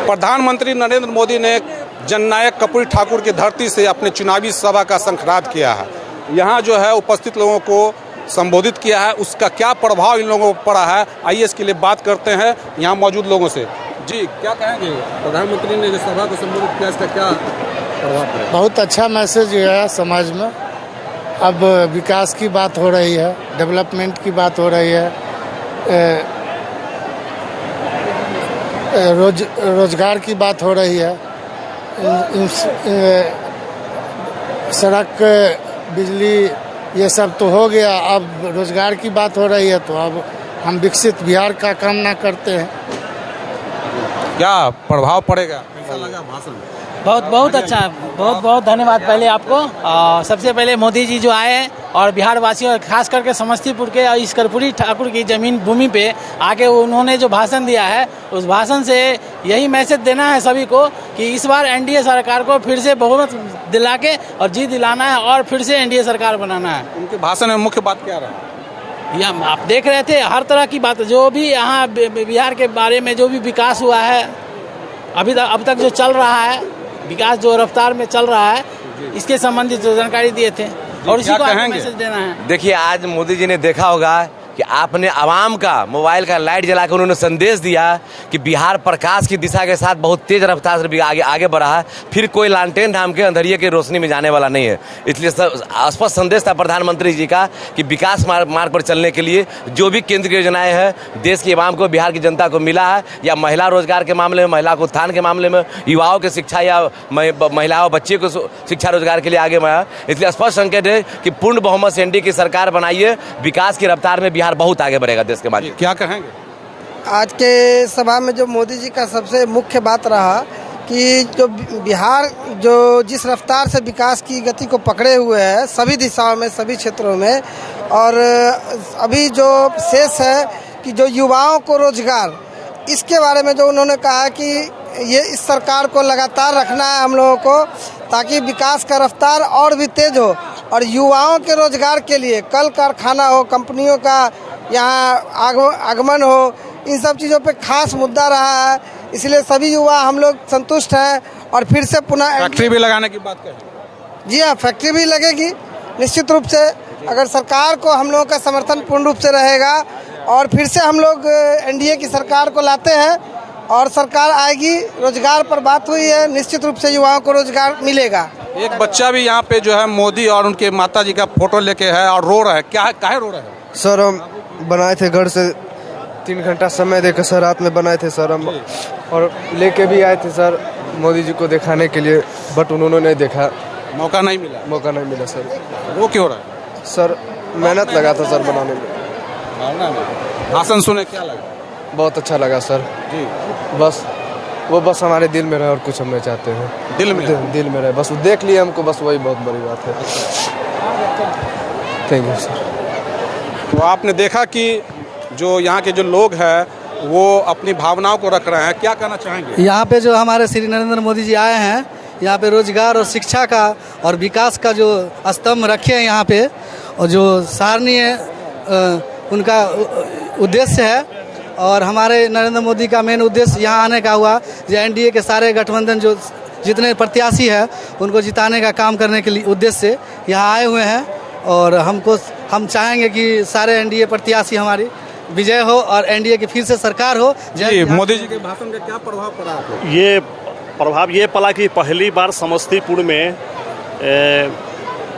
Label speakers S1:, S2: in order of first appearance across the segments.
S1: प्रधानमंत्री नरेंद्र मोदी ने जननायक कर्पूरी ठाकुर की धरती से अपने चुनावी सभा का शंखनाद किया है। यहाँ जो है उपस्थित लोगों को संबोधित किया है, उसका क्या प्रभाव इन लोगों पर पड़ा है, आइए इसके लिए बात करते हैं यहाँ मौजूद लोगों से। जी, क्या कहेंगे? प्रधानमंत्री ने जो सभा को संबोधित किया, इसका क्या प्रभाव पड़ा? बहुत
S2: अच्छा मैसेज है समाज में। अब विकास की बात हो रही है, डेवलपमेंट की बात हो रही है, रोजगार की बात हो रही है, सड़क, बिजली, ये सब तो हो गया। अब रोजगार की बात हो रही है, तो अब हम विकसित बिहार का कामना करते हैं।
S1: क्या प्रभाव पड़ेगा? कैसा लगा भाषण?
S3: बहुत अच्छा, बहुत धन्यवाद पहले आपको। सबसे पहले मोदी जी जो आए और बिहार वासियों, खास करके समस्तीपुर के और इस कर्पूरी ठाकुर की जमीन भूमि पे आके उन्होंने जो भाषण दिया है, उस भाषण से यही मैसेज देना है सभी को कि इस बार एनडीए सरकार को फिर से बहुमत दिला के और जीत दिलाना है और फिर से एनडीए सरकार बनाना है।
S1: उनके भाषण में मुख्य बात क्या रहा?
S3: यह आप देख रहे थे, हर तरह की बात, जो भी यहाँ बिहार के बारे में जो भी विकास हुआ है अब तक जो चल रहा है, विकास जो रफ्तार में चल रहा है, इसके संबंधित जानकारी दिए थे और इसी को मैसेज देना है।
S4: देखिए, आज मोदी जी ने देखा होगा कि आपने आवाम का मोबाइल का लाइट जला कर उन्होंने संदेश दिया कि बिहार प्रकाश की दिशा के साथ बहुत तेज रफ्तार से आगे बढ़ा है, फिर कोई लालटेन नाम के अंधेरिये की रोशनी में जाने वाला नहीं है। इसलिए स्पष्ट संदेश था प्रधानमंत्री जी का कि विकास मार्ग पर चलने के लिए जो भी केंद्र की योजनाएं हैं देश की आवाम को, बिहार की जनता को मिला है, या महिला रोजगार के मामले में, महिला को उत्थान के मामले में, युवाओं की शिक्षा या महिलाओं बच्चे को शिक्षा रोजगार के लिए आगे बढ़ा। इसलिए स्पष्ट संकेत है कि पूर्ण बहुमत से एनडीए की सरकार बनाइए, विकास की रफ्तार में बिहार बहुत आगे बढ़ेगा देश के माध्यम।
S1: क्या कहेंगे?
S5: आज के सभा में जो मोदी जी का सबसे मुख्य बात रहा कि जो बिहार जो जिस रफ्तार से विकास की गति को पकड़े हुए है सभी दिशाओं में, सभी क्षेत्रों में, और अभी जो शेष है कि जो युवाओं को रोजगार, इसके बारे में जो उन्होंने कहा कि ये इस सरकार को लगातार रखना है हम लोगों को, ताकि विकास का रफ्तार और भी तेज हो और युवाओं के रोजगार के लिए कल कारखाना हो, कंपनियों का यहाँ आगमन हो, इन सब चीज़ों पे खास मुद्दा रहा है। इसलिए सभी युवा हम लोग संतुष्ट हैं और फिर से पुनः
S1: फैक्ट्री भी लगाने की बात करें।
S5: जी हाँ, फैक्ट्री भी लगेगी निश्चित रूप से, अगर सरकार को हम लोगों का समर्थन पूर्ण रूप से रहेगा और फिर से हम लोग एनडीए की सरकार को लाते हैं और सरकार आएगी। रोजगार पर बात हुई है, निश्चित रूप से युवाओं को रोजगार मिलेगा।
S1: एक बच्चा भी यहाँ पे जो है मोदी और उनके माता जी का फोटो लेके है और रो रहा है। क्या है, काहे रो रहा है?
S6: सर, हम बनाए थे घर से 3 घंटा समय देकर सर, रात में बनाए थे सर हम, और लेके भी आए थे सर मोदी जी को दिखाने के लिए, बट उन्होंने नहीं देखा,
S1: मौका नहीं मिला सर। वो क्यों रहा है?
S6: सर मेहनत लगा था सर बनाने में।
S1: भाषण सुने क्या लगा?
S6: बहुत अच्छा लगा सर जी। बस हमारे दिल में रहे और कुछ हम नहीं चाहते हैं। दिल में रहे, बस देख लिए हमको, बस वही बहुत बड़ी बात है। Thank you sir.
S1: तो आपने देखा कि जो यहाँ के जो लोग हैं वो अपनी भावनाओं को रख रहे हैं। क्या कहना चाहेंगे?
S7: यहाँ पे जो हमारे श्री नरेंद्र मोदी जी आए हैं, यहाँ पे रोजगार और शिक्षा का और विकास का जो स्तंभ रखे हैं यहाँ पे, और जो सराहनीय उनका उद्देश्य है, और हमारे नरेंद्र मोदी का मेन उद्देश्य यहाँ आने का हुआ जो एनडीए के सारे गठबंधन जो जितने प्रत्याशी हैं उनको जिताने का काम करने के लिए उद्देश्य से यहाँ आए हुए हैं। और हम चाहेंगे कि सारे एनडीए प्रत्याशी हमारी विजय हो और एनडीए की फिर से सरकार हो।
S1: जी, मोदी जी के भाषण का क्या प्रभाव पड़ा आपको?
S8: ये प्रभाव ये पड़ा कि पहली बार समस्तीपुर में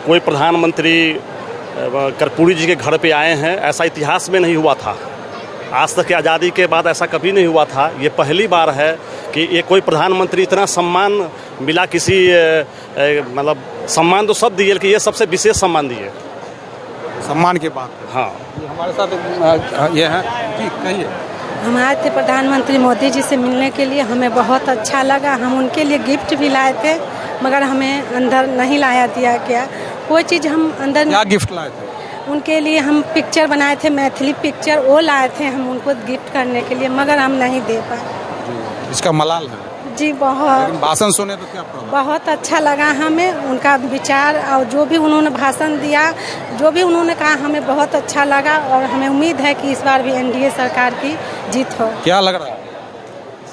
S8: कोई प्रधानमंत्री कर्पूरी जी के घर पे आए हैं। ऐसा इतिहास में नहीं हुआ था, आज तक की आज़ादी के बाद ऐसा कभी नहीं हुआ था। ये पहली बार है कि ये कोई प्रधानमंत्री, इतना सम्मान मिला किसी, मतलब सम्मान तो सब दिए, लेकिन ये सबसे विशेष सम्मान दिए।
S1: सम्मान की बात।
S8: हाँ,
S1: हमारे साथ ये है जी, कहिए।
S9: हम आए थे प्रधानमंत्री मोदी जी से मिलने के लिए, हमें बहुत अच्छा लगा। हम उनके लिए गिफ्ट भी लाए थे, मगर हमें अंदर नहीं लाया दिया गया कोई चीज़। हम अंदर
S1: क्या गिफ्ट लाए थे?
S9: उनके लिए हम पिक्चर बनाए थे, मैथिली पिक्चर, वो लाए थे हम उनको गिफ्ट करने के लिए, मगर हम नहीं दे पाए।
S1: इसका मलाल है
S9: जी बहुत।
S1: भाषण सुने तो क्या प्रभाव?
S9: बहुत अच्छा लगा हमें उनका विचार, और जो भी उन्होंने भाषण दिया, जो भी उन्होंने कहा, हमें बहुत अच्छा लगा और हमें उम्मीद है कि इस बार भी एनडीए सरकार की जीत हो।
S1: क्या लग रहा है?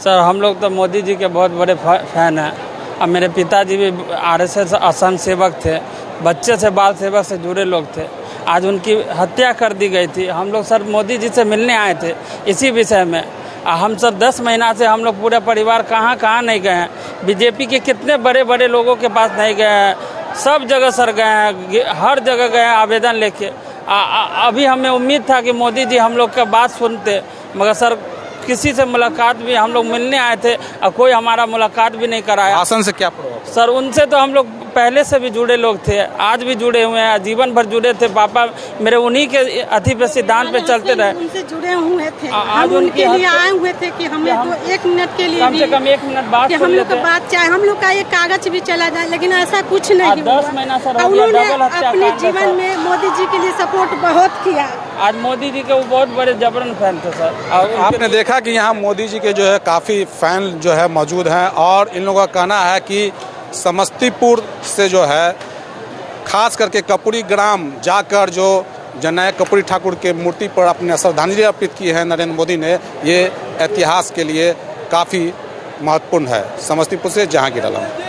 S10: सर हम लोग तो मोदी जी के बहुत बड़े फैन हैं। अब मेरे पिताजी भी आरएसएस असम सेवक थे, बच्चे से बाल सेवक से जुड़े लोग थे। आज उनकी हत्या कर दी गई थी। हम लोग सर मोदी जी से मिलने आए थे इसी विषय में। हम सर 10 महीना से हम लोग पूरा परिवार कहाँ नहीं गए हैं। बीजेपी के कितने बड़े बड़े लोगों के पास नहीं गए हैं, सब जगह सर गए हैं, हर जगह गए हैं आवेदन लेके। अभी हमें उम्मीद था कि मोदी जी हम लोग का बात सुनते, मगर सर किसी से मुलाकात भी हम लोग मिलने आए थे और कोई हमारा मुलाकात भी नहीं कराया।
S1: शासन से क्या प्रभाव?
S10: सर उनसे तो हम लोग पहले से भी जुड़े लोग थे, आज भी जुड़े हुए हैं, जीवन भर जुड़े थे। पापा मेरे उन्हीं के अथी पे सिद्धांत पे चलते रहे।
S9: उनसे जुड़े हुए थे,
S10: आज
S9: हम उनके लिए आए हुए थे कि हमें तो 1 मिनट के लिए
S10: कम से कम 1 मिनट बात
S9: हम लोग का बात चाहे हम लोग का एक कागज भी चला जाए, लेकिन ऐसा कुछ नहीं हुआ।
S10: 10 महीना सर हो गया,
S9: उन्होंने
S10: डबल हत्या
S9: अपने
S10: कांड
S9: जीवन में मोदी जी के लिए सपोर्ट बहुत किया।
S10: आज मोदी जी के वो बहुत बड़े जबरन फैन थे सर।
S1: आपने देखा कि यहाँ मोदी जी के जो है काफ़ी फैन जो है मौजूद हैं और इन लोगों का कहना है कि समस्तीपुर से जो है खास करके कपूरी ग्राम जाकर जो जननायक कर्पूरी ठाकुर के मूर्ति पर अपने श्रद्धांजलि अर्पित की है नरेंद्र मोदी ने, ये इतिहास के लिए काफ़ी महत्वपूर्ण है। समस्तीपुर से जहांगीर आलम।